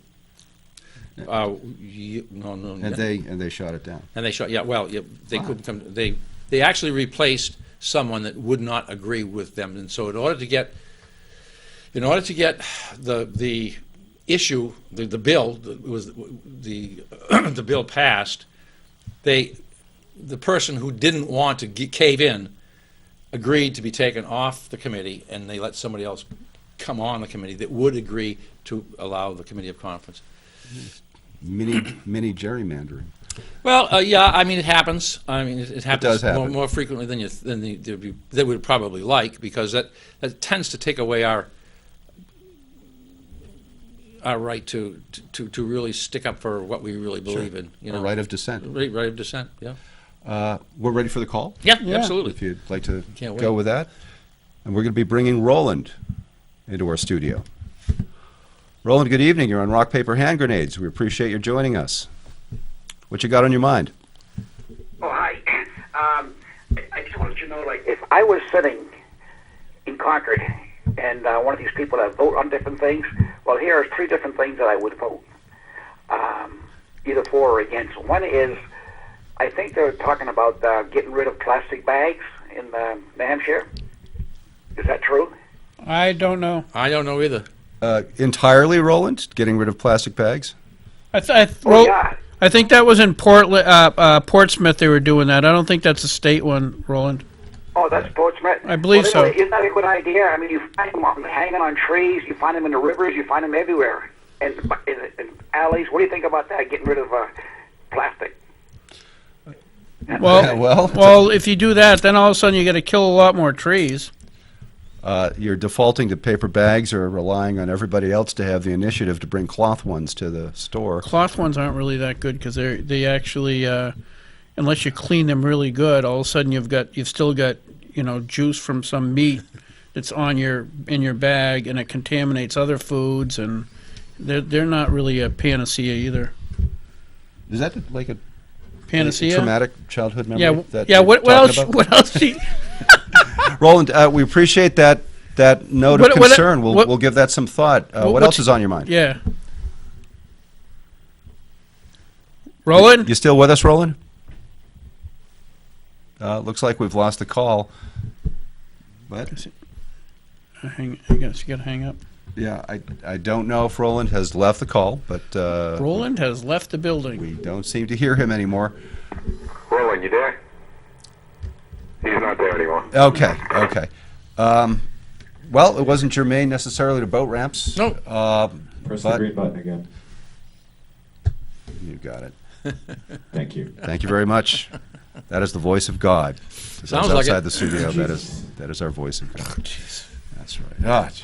No. And they shot it down. And they shot. Yeah. Well, yeah, they couldn't come. They actually replaced someone that would not agree with them, and so in order to get the issue, the bill was the bill passed, the person who didn't want to cave in agreed to be taken off the committee, and they let somebody else come on the committee that would agree to allow the committee of conference. Mini gerrymandering. Well, yeah, I mean, it happens. I mean, it happens does happen. more frequently than they would probably like, because that tends to take away our right to really stick up for what we really believe in. A right of dissent. Right of dissent. Yeah. We're ready for the call? Yeah, Yeah. absolutely. If you'd like to Can't go wait. with that. And we're going to be bringing Roland into our studio. Roland, good evening. You're on Rock, Paper, Hand Grenades. We appreciate your joining us. What you got on your mind? Oh, hi. I just wanted to know, like, if I was sitting in Concord, and one of these people that vote on different things. Well, here are 3 different things that I would vote, either for or against. One is, I think they're talking about getting rid of plastic bags in New Hampshire. Is that true? I don't know. I don't know either. Entirely, Roland, getting rid of plastic bags? Yeah. I think that was in Portsmouth they were doing that. I don't think that's a state one, Roland. Oh, that's Portsmouth? I believe so. Isn't that a good idea? I mean, you find them hanging on trees, you find them in the rivers, you find them everywhere. And in alleys. What do you think about that, getting rid of plastic? Well, if you do that, then all of a sudden you got to kill a lot more trees. You're defaulting to paper bags or relying on everybody else to have the initiative to bring cloth ones to the store. Cloth ones aren't really that good because they actually, unless you clean them really good, all of a sudden you've still got juice from some meat that's in your bag, and it contaminates other foods, and they're not really a panacea either. Is that like a panacea? Traumatic childhood memory? What else? What else? Roland, we appreciate that note of concern. We'll give that some thought. What else is on your mind? Yeah. Roland? You still with us, Roland? Looks like we've lost the call. What? I guess you got to hang up. Yeah, I don't know if Roland has left the call, but... Roland has left the building. We don't seem to hear him anymore. Roland, you there? He's not there anymore. Okay. Well, it wasn't germane necessarily to boat ramps. No. Press the green button again. You got it. Thank you. Thank you very much. That is the voice of God. Sounds like outside it. the studio. That is our voice of God. Oh, jeez. That's right.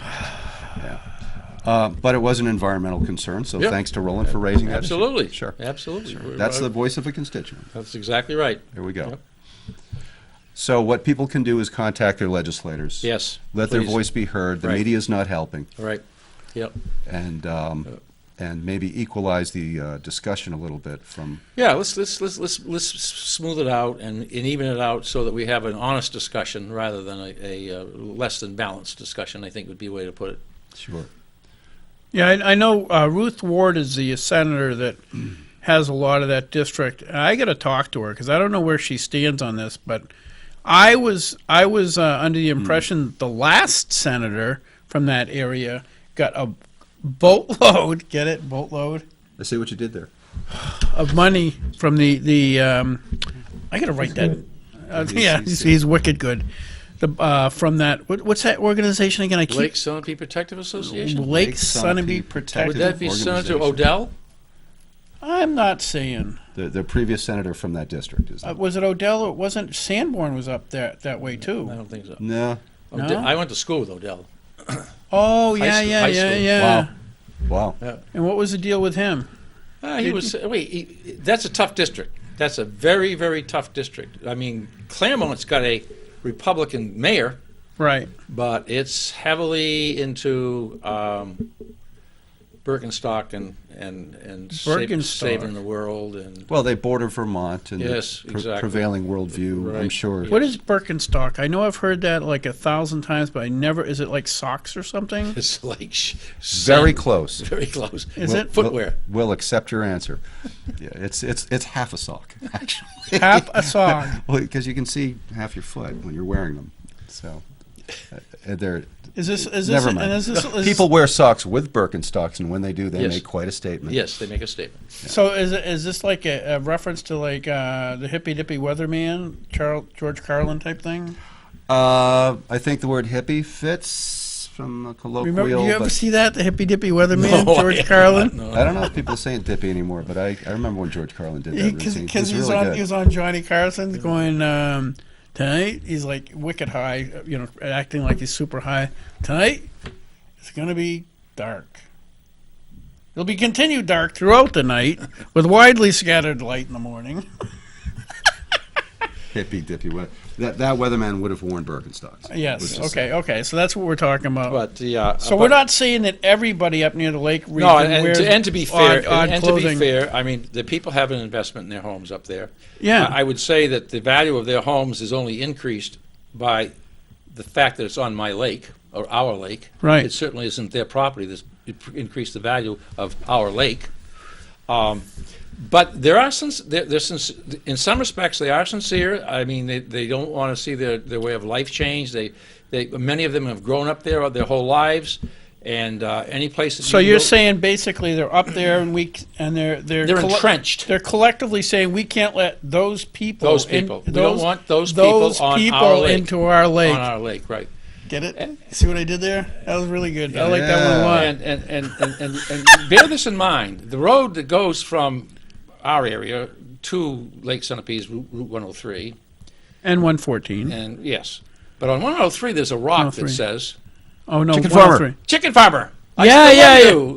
Yeah. But it was an environmental concern, so Yeah. thanks to Roland for raising that issue. Absolutely. Sure. Absolutely. That's the voice of a constituent. That's exactly right. There we go. Yep. So what people can do is contact their legislators. Yes. Let their please. voice be heard. The Right. media is not helping. All right. Yep. And maybe equalize the discussion a little bit from... Yeah, let's smooth it out and even it out so that we have an honest discussion rather than a less than balanced discussion, I think would be a way to put it. Sure. Yeah, I know Ruth Ward is the senator that has a lot of that district. I got to talk to her because I don't know where she stands on this, but I was under the impression the last senator from that area got a boatload, get it, boatload, I see what you did there. of money from the I got to write that. He's wicked good. From that, what's that organization again? Lake Sunapee Protective Association? Lake Sunapee Protective. Would that be Senator Odell? I'm not saying. The previous senator from that district is... Was it Odell? Or it wasn't. Sanborn was up there that way I too. don't think so. No. No? I went to school with Odell. Oh High yeah, school. yeah. Wow. And what was the deal with him? That's a tough district. That's a very, very tough district. I mean, Claremont's got a Republican mayor, Right. but it's heavily into Birkenstock and Birkenstock. saving the world and Well, they border Vermont and Yes, the exactly. prevailing worldview, I'm Right. sure. What is Birkenstock? I know I've heard that like 1,000 times, but I never. Is it like socks or something? it's like Very close. very close. Is it? Footwear? We'll accept your answer. Yeah, it's half a sock, actually. Half a sock. Well, because you can see half your foot when you're wearing them. So they're... Is this? Never mind. And is People wear socks with Birkenstocks, and when they do, they Yes. make quite a statement. Yes, they make a statement. So is this like a reference to like the hippy dippy weatherman, George Carlin type thing? I think the word hippie fits from a colloquial. Remember? Do you ever but see that the hippy dippy weatherman, No, George I Carlin? haven't, no. I don't know if people say dippy anymore, but I remember when George Carlin did that routine. Because It was really good. he was on Johnny Carson's going tonight. He's like wicked high, acting like he's super high. Tonight it's gonna be dark. It'll be continued dark throughout the night with widely scattered light in the morning. Hippie dippy. That weatherman would have worn Birkenstocks. Let's Yes. just Okay. So that's what we're talking about. But So we're not saying that everybody up near the lake region No, wears and to be fair, odd and to be clothing. fair, I mean, the people have an investment in their homes up there. Yeah. I would say that the value of their homes is only increased by the fact that it's on my lake, or our lake. Right. It certainly isn't their property. This increased the value of our lake. But there are in some respects they are sincere. I mean, they don't want to see their way of life change. Many of them have grown up there their whole lives, and any place that So you're saying basically they're up there and they're entrenched. They're collectively saying we can't let those people we don't want those people on our lake. into our lake. On our lake, right. Get it? See what I did there? That was really good. I like that one a lot. And bear this in mind. The road that goes from our area to Lake Sunapee is Route 103. And 114. And yes. But on 103 there's a rock that says... Oh, no, Chicken 103. Farmer. Chicken Farmer. Yeah.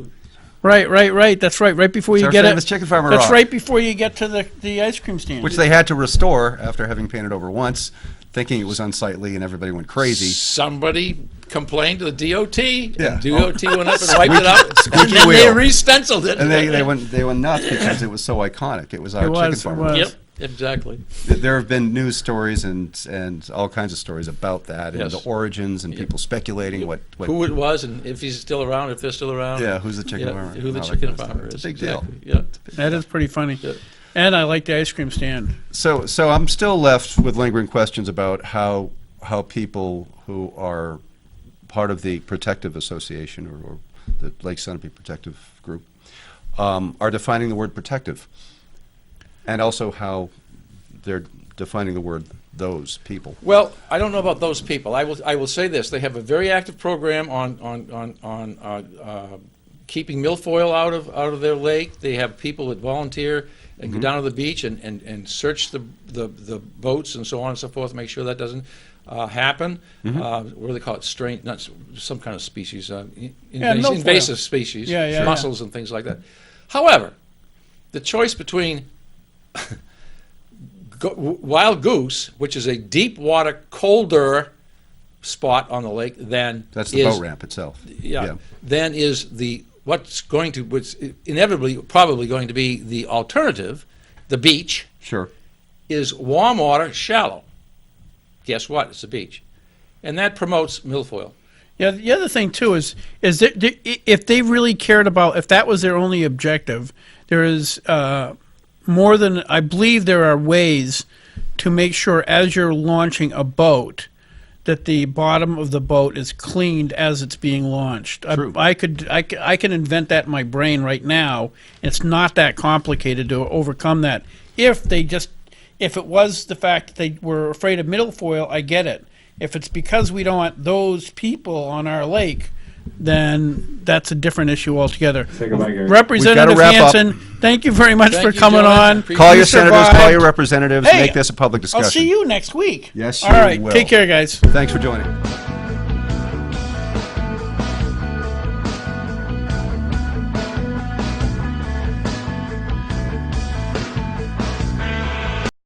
Right. That's right before you get it. Chicken Farmer That's rock. right before you get to the ice cream stand. Which they had to restore after having painted over once, thinking it was unsightly, and everybody went crazy. Somebody complained to the DOT. Yeah. And DOT went up and wiped it up. Squeaky And then they wheel. re-stenciled it. And they went nuts because it was so iconic. It was our Chicken Farmer. Yep, exactly. There have been news stories and all kinds of stories about that, and Yes. the origins, and people speculating what Who it was, and if he's still around, if they're still around. yeah, who's the chicken farmer? Who the All that chicken kind of farmer stuff. is. It's a big deal. Exactly. Yeah. That is pretty funny. Yeah. And I like the ice cream stand. So I'm still left with lingering questions about how people who are part of the protective association or the Lake Sunapee Protective Group are defining the word protective, and also how they're defining the word those people. Well, I don't know about those people. I will say this: they have a very active program on keeping milfoil out of their lake. They have people that volunteer and go down to the beach and search the boats and so on and so forth, make sure that doesn't happen. What do they call it? Not some kind of species, milfoil. invasive species, Yeah. mussels and things like that. However, the choice between wild goose, which is a deep water, colder spot on the lake, That's the boat ramp itself. Yeah. Then is what's inevitably probably going to be the alternative, the beach, Sure. is warm water, shallow. Guess what? It's a beach, and that promotes milfoil. Yeah, the other thing too is that if they really cared about, if that was their only objective, there is more than, I believe there are ways to make sure as you're launching a boat that the bottom of the boat is cleaned as it's being launched. True. I can invent that in my brain right now. It's not that complicated to overcome that. If it was the fact that they were afraid of milfoil, I get it. If it's because we don't want those people on our lake, then that's a different issue altogether. Say goodbye, Gary. Representative wrap up. Hansen, thank you very much Thank for you, coming gentlemen. on. Appreciate Call it. your You senators, call survived. your representatives, Hey, make this a public discussion. I'll see you next week. Yes, All you right, will. take care, guys. Thanks for joining.